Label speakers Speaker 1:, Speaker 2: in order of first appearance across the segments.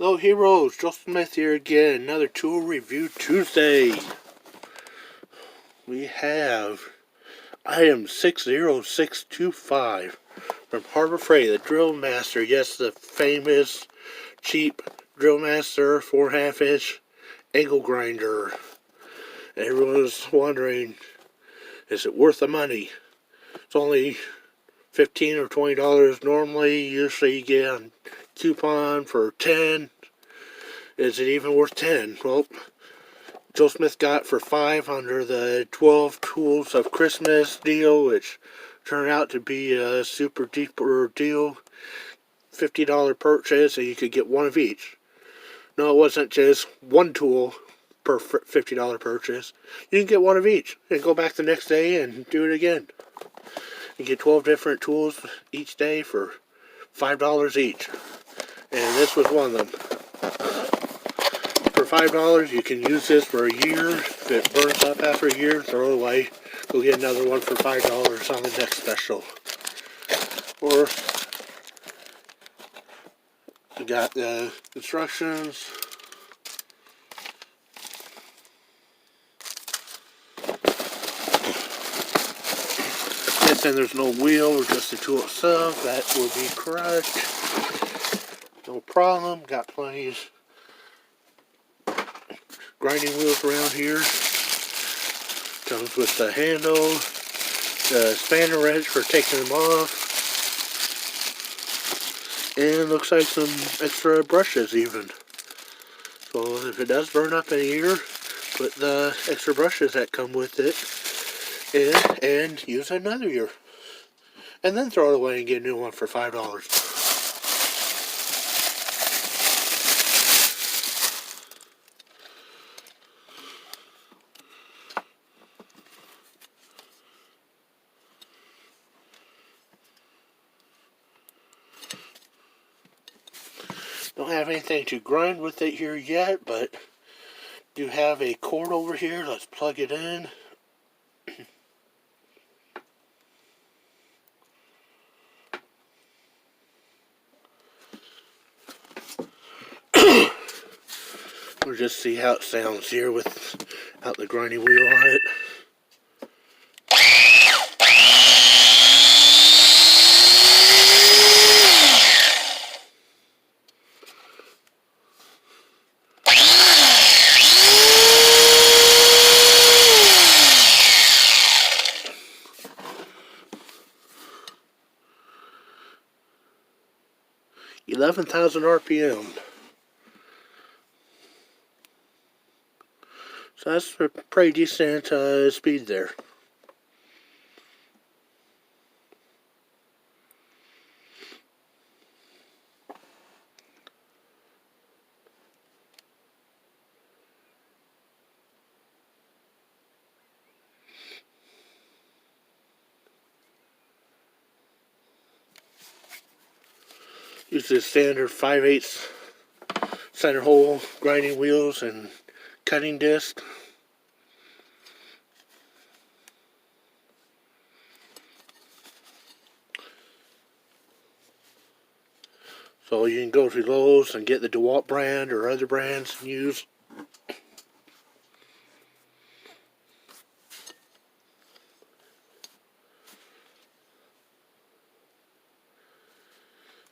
Speaker 1: Hello heroes, Joe Smith here again, another tool review Tuesday. We have item 60625 from Harbor Freight, the Drill Master. Yes, the famous cheap Drill Master 4.5 inch angle grinder. Everyone was wondering, is it worth the money? It's only $15 or $20 normally. Usually you get a coupon for $10. Is it even worth $10? Well, Joe Smith got for $5 under the 12 Tools of Christmas deal, which turned out to be a super duper deal. $50 purchase, and you could get one of each. No, it wasn't just one tool per $50 purchase. You can get one of each and go back the next day and do it again. You get 12 different tools each day for $5 each. And this was one of them. For $5, you can use this for a year. If it burns up after a year, throw it away. Go get another one for $5 on the next special. Or you got the instructions. Guessing there's no wheel or just the tool itself. That would be correct. No problem. Got plenty of grinding wheels around here. Comes with the handle, the spanner wrench for taking them off, and looks like some extra brushes even. So if it does burn up in a year, put the extra brushes that come with it in and use it another year. And then throw it away and get a new one for $5. Don't have anything to grind with it here yet, but do have a cord over here. Let's plug it in. We'll just see how it sounds here without the grinding wheel on it. $11,000 RPM. So that's a pretty decent speed there. Use the standard 5/8 center hole grinding wheels and cutting disc. So you can go to Lowe's and get the DeWalt brand or other brands and use.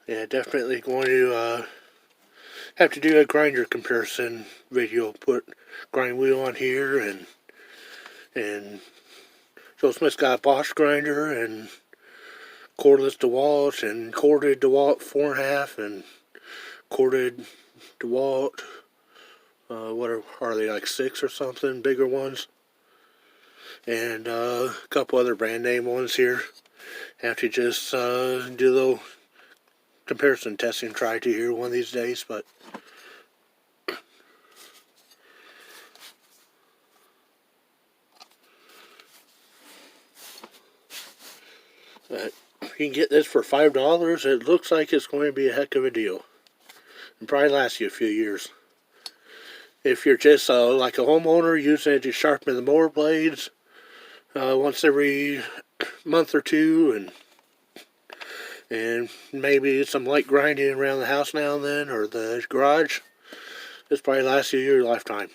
Speaker 1: Yeah, definitely going to have to do a grinder comparison video. Put grind wheel on here, and Joe Smith's got a Bosch grinder and cordless DeWalt and corded DeWalt 4.5 and corded DeWalt. What are they, like 6 or something? Bigger ones, and a couple other brand name ones here. Have to just do a little comparison testing try to here one of these days, but you can get this for $5. It looks like it's going to be a heck of a deal and probably last you a few years. If you're just like a homeowner using it to sharpen the mower blades once every month or two, and and maybe some light grinding around the house now and then, or the garage. This probably lasts you your lifetime.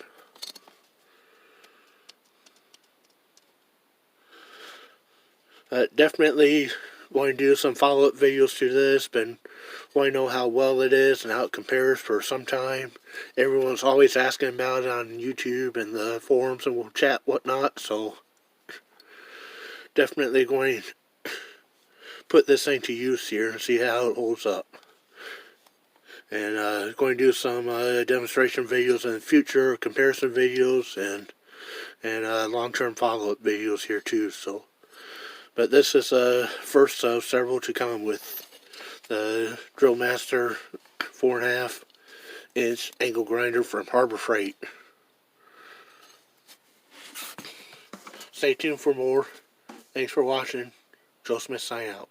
Speaker 1: Definitely going to do some follow-up videos to this, but want to know how well it is and how it compares for some time. Everyone's always asking about it on YouTube and the forums and we'll chat whatnot, so definitely going to put this thing to use here and see how it holds up. And going to do some demonstration videos in the future, comparison videos, and long-term follow-up videos here too. So, but this is first of several to come with the Drill Master 4.5 inch angle grinder from Harbor Freight. Stay tuned for more. Thanks for watching. Joe Smith signing out.